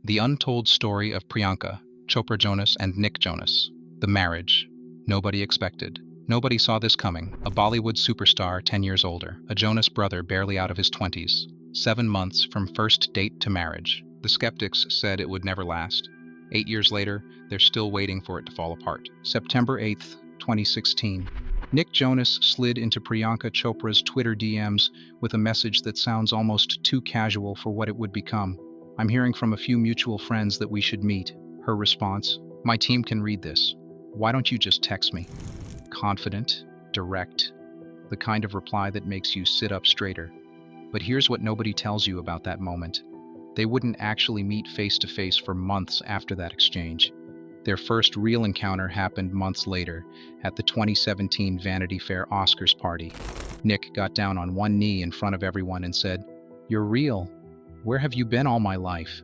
The untold story of Priyanka, Chopra Jonas, and Nick Jonas. The marriage. Nobody expected. Nobody saw this coming. A Bollywood superstar 10 years older, a Jonas brother barely out of his 20s. 7 months from first date to marriage. The skeptics said it would never last. 8 years later, they're still waiting for it to fall apart. September 8th, 2016. Nick Jonas slid into Priyanka Chopra's Twitter DMs with a message that sounds almost too casual for what it would become. "I'm hearing from a few mutual friends that we should meet." Her response: "My team can read this. Why don't you just text me?" Confident, direct, the kind of reply that makes you sit up straighter. But here's what nobody tells you about that moment. They wouldn't actually meet face to face for months after that exchange. Their first real encounter happened months later at the 2017 Vanity Fair Oscars party. Nick got down on one knee in front of everyone and said, "You're real. Where have you been all my life?"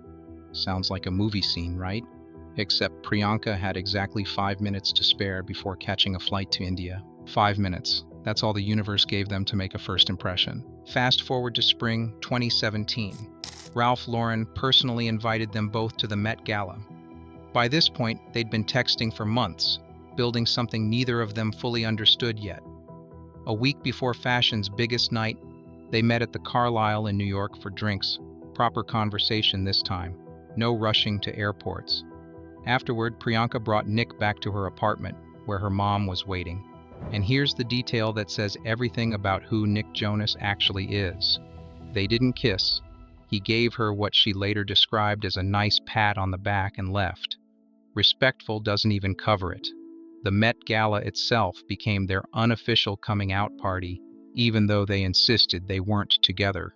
Sounds like a movie scene, right? Except Priyanka had exactly 5 minutes to spare before catching a flight to India. 5 minutes. That's all the universe gave them to make a first impression. Fast forward to spring 2017. Ralph Lauren personally invited them both to the Met Gala. By this point, they'd been texting for months, building something neither of them fully understood yet. A week before fashion's biggest night, they met at the Carlyle in New York for drinks. Proper conversation this time. No rushing to airports. Afterward, Priyanka brought Nick back to her apartment, where her mom was waiting. And here's the detail that says everything about who Nick Jonas actually is. They didn't kiss. He gave her what she later described as a nice pat on the back and left. Respectful doesn't even cover it. The Met Gala itself became their unofficial coming out party, even though they insisted they weren't together.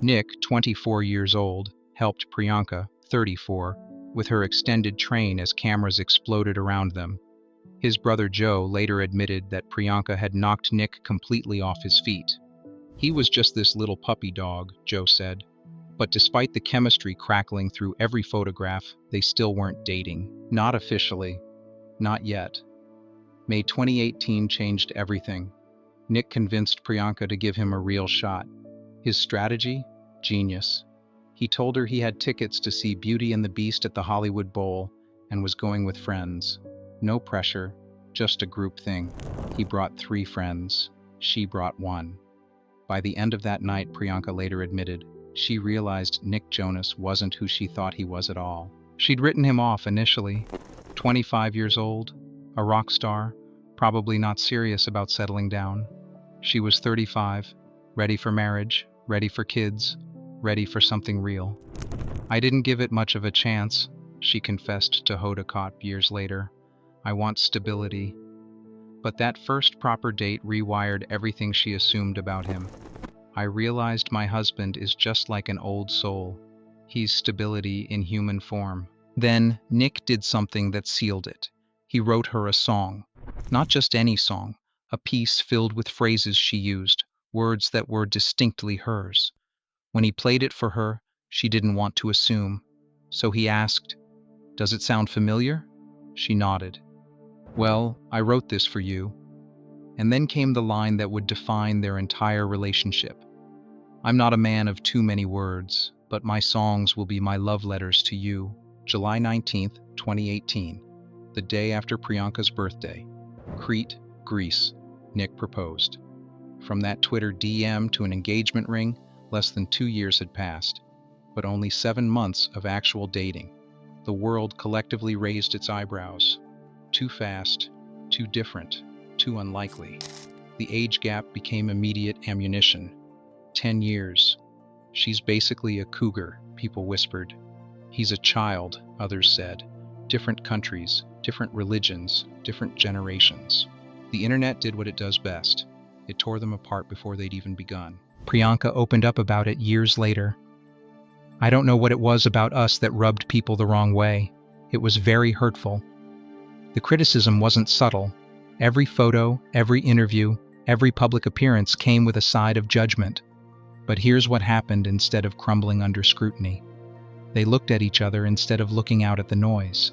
Nick, 24 years old, helped Priyanka, 34, with her extended train as cameras exploded around them. His brother Joe later admitted that Priyanka had knocked Nick completely off his feet. "He was just this little puppy dog," Joe said. But despite the chemistry crackling through every photograph, they still weren't dating. Not officially. Not yet. May 2018 changed everything. Nick convinced Priyanka to give him a real shot. His strategy? Genius. He told her he had tickets to see Beauty and the Beast at the Hollywood Bowl and was going with friends. No pressure, just a group thing. He brought 3 friends. She brought 1. By the end of that night, Priyanka later admitted, she realized Nick Jonas wasn't who she thought he was at all. She'd written him off initially. 25 years old, a rock star, probably not serious about settling down. She was 35, ready for marriage, ready for kids, ready for something real. "I didn't give it much of a chance," she confessed to Hoda Kotb years later. "I want stability." But that first proper date rewired everything she assumed about him. "I realized my husband is just like an old soul. He's stability in human form." Then Nick did something that sealed it. He wrote her a song. Not just any song, a piece filled with phrases she used, words that were distinctly hers. When he played it for her, she didn't want to assume. So he asked, "Does it sound familiar?" She nodded. "Well, I wrote this for you." And then came the line that would define their entire relationship. "I'm not a man of too many words, but my songs will be my love letters to you." July 19th, 2018, the day after Priyanka's birthday. Crete, Greece. Nick proposed. From that Twitter DM to an engagement ring, less than 2 years had passed, but only 7 months of actual dating. The world collectively raised its eyebrows. Too fast, too different, too unlikely. The age gap became immediate ammunition. 10 years. "She's basically a cougar," people whispered. "He's a child," others said. Different countries, different religions, different generations. The internet did what it does best. It tore them apart before they'd even begun. Priyanka opened up about it years later. "I don't know what it was about us that rubbed people the wrong way. It was very hurtful. The criticism wasn't subtle. Every photo, every interview, every public appearance came with a side of judgment. But here's what happened instead of crumbling under scrutiny. They looked at each other instead of looking out at the noise.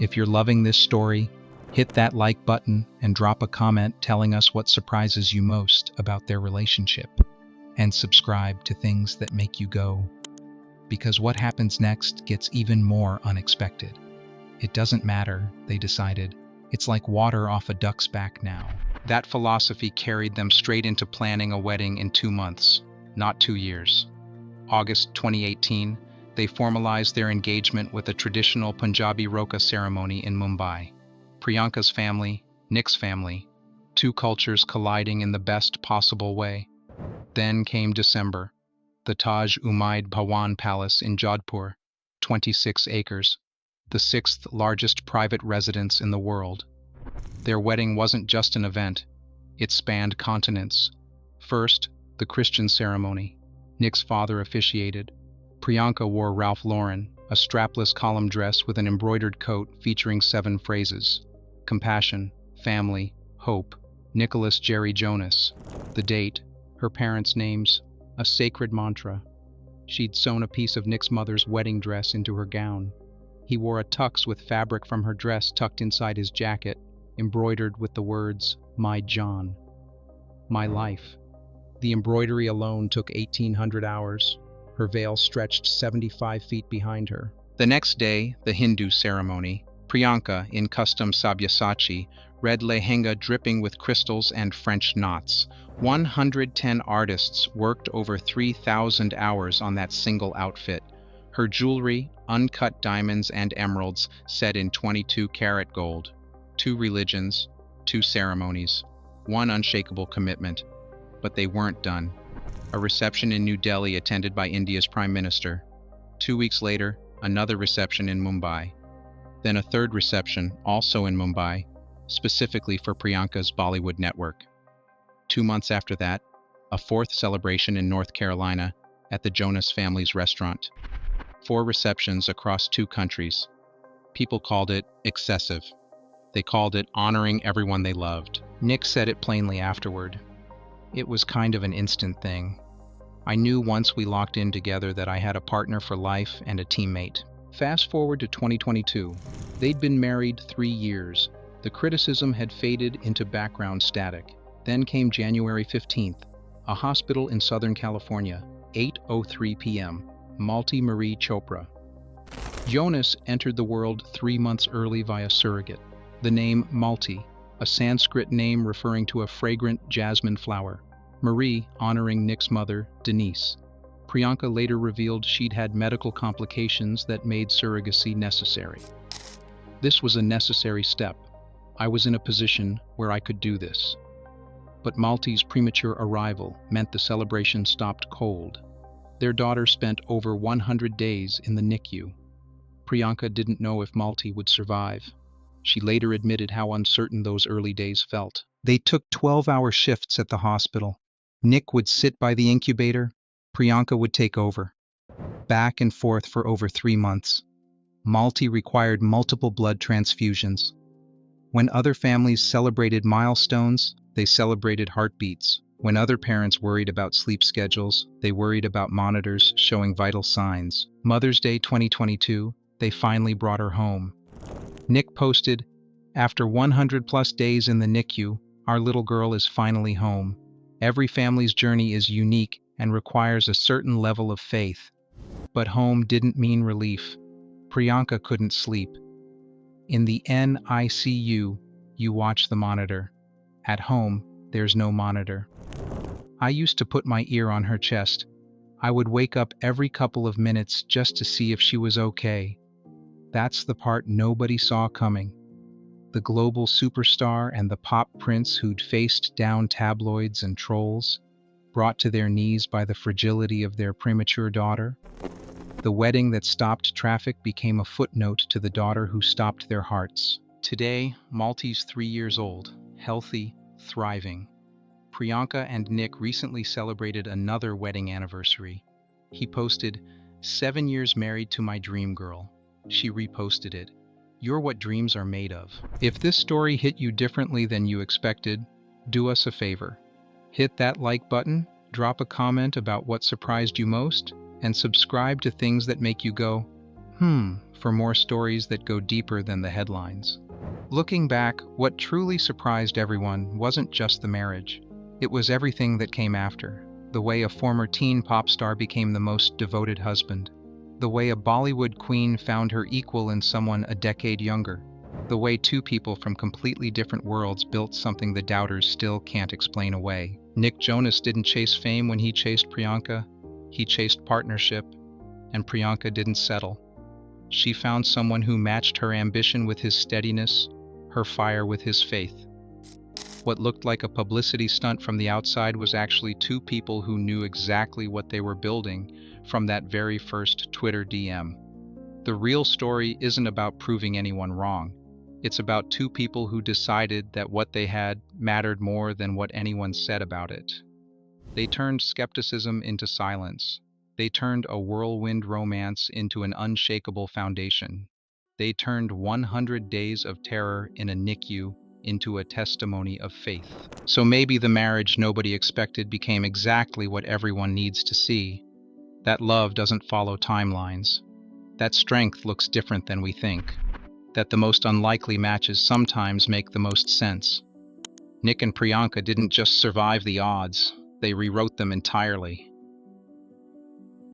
If you're loving this story, hit that like button and drop a comment telling us what surprises you most about their relationship. And subscribe to Things That Make You Go, because what happens next gets even more unexpected. It doesn't matter, they decided. It's like water off a duck's back now. That philosophy carried them straight into planning a wedding in 2 months, not 2 years. August 2018, they formalized their engagement with a traditional Punjabi Roka ceremony in Mumbai. Priyanka's family, Nick's family, two cultures colliding in the best possible way. Then came December. The Taj Umaid Bhawan Palace in Jodhpur, 26 acres, the sixth largest private residence in the world. Their wedding wasn't just an event, it spanned continents. First, the Christian ceremony. Nick's father officiated. Priyanka wore Ralph Lauren, a strapless column dress with an embroidered coat featuring 7 phrases. Compassion, family, hope. Nicholas Jerry Jonas. The date, her parents' names, a sacred mantra. She'd sewn a piece of Nick's mother's wedding dress into her gown. He wore a tux with fabric from her dress tucked inside his jacket, embroidered with the words, "My John." My life. The embroidery alone took 1,800 hours. Her veil stretched 75 feet behind her. The next day, the Hindu ceremony. Priyanka, in custom sabyasachi, red lehenga dripping with crystals and French knots. 110 artists worked over 3,000 hours on that single outfit. Her jewelry, uncut diamonds and emeralds set in 22-karat gold. 2 religions, 2 ceremonies, 1 unshakable commitment. But they weren't done. A reception in New Delhi attended by India's Prime Minister. 2 weeks later, another reception in Mumbai. Then a third reception, also in Mumbai, specifically for Priyanka's Bollywood network. 2 months after that, a fourth celebration in North Carolina at the Jonas family's restaurant. 4 receptions across 2 countries. People called it excessive. They called it honoring everyone they loved. Nick said it plainly afterward. It was kind of an instant thing. I knew once we locked in together that I had a partner for life and a teammate. Fast forward to 2022. They'd been married 3 years. The criticism had faded into background static. Then came January 15th, a hospital in Southern California, 8:03 p.m., Malti Marie Chopra. Jonas entered the world 3 months early via surrogate. The name Malti, a Sanskrit name referring to a fragrant jasmine flower. Marie, honoring Nick's mother, Denise. Priyanka later revealed she'd had medical complications that made surrogacy necessary. This was a necessary step. I was in a position where I could do this. But Malti's premature arrival meant the celebration stopped cold. Their daughter spent over 100 days in the NICU. Priyanka didn't know if Malti would survive. She later admitted how uncertain those early days felt. They took 12-hour shifts at the hospital. Nick would sit by the incubator. Priyanka would take over. Back and forth for over 3 months. Malti required multiple blood transfusions. When other families celebrated milestones, they celebrated heartbeats. When other parents worried about sleep schedules, they worried about monitors showing vital signs. Mother's Day 2022, they finally brought her home. Nick posted, "After 100+ days in the NICU, our little girl is finally home. Every family's journey is unique and requires a certain level of faith." But home didn't mean relief. Priyanka couldn't sleep. In the NICU, you watch the monitor. At home, there's no monitor. I used to put my ear on her chest. I would wake up every couple of minutes just to see if she was okay. That's the part nobody saw coming. The global superstar and the pop prince who'd faced down tabloids and trolls, brought to their knees by the fragility of their premature daughter. The wedding that stopped traffic became a footnote to the daughter who stopped their hearts. Today, Malti's 3 years old, healthy, thriving. Priyanka and Nick recently celebrated another wedding anniversary. He posted, "7 years married to my dream girl." She reposted it. "You're what dreams are made of." If this story hit you differently than you expected, do us a favor. Hit that like button, drop a comment about what surprised you most, and subscribe to Things That Make You Go, for more stories that go deeper than the headlines. Looking back, what truly surprised everyone wasn't just the marriage. It was everything that came after. The way a former teen pop star became the most devoted husband. The way a Bollywood queen found her equal in someone a decade younger. The way two people from completely different worlds built something the doubters still can't explain away. Nick Jonas didn't chase fame when he chased Priyanka. He chased partnership, and Priyanka didn't settle. She found someone who matched her ambition with his steadiness, her fire with his faith. What looked like a publicity stunt from the outside was actually two people who knew exactly what they were building from that very first Twitter DM. The real story isn't about proving anyone wrong. It's about two people who decided that what they had mattered more than what anyone said about it. They turned skepticism into silence. They turned a whirlwind romance into an unshakable foundation. They turned 100 days of terror in a NICU into a testimony of faith. So maybe the marriage nobody expected became exactly what everyone needs to see. That love doesn't follow timelines. That strength looks different than we think. That the most unlikely matches sometimes make the most sense. Nick and Priyanka didn't just survive the odds, they rewrote them entirely.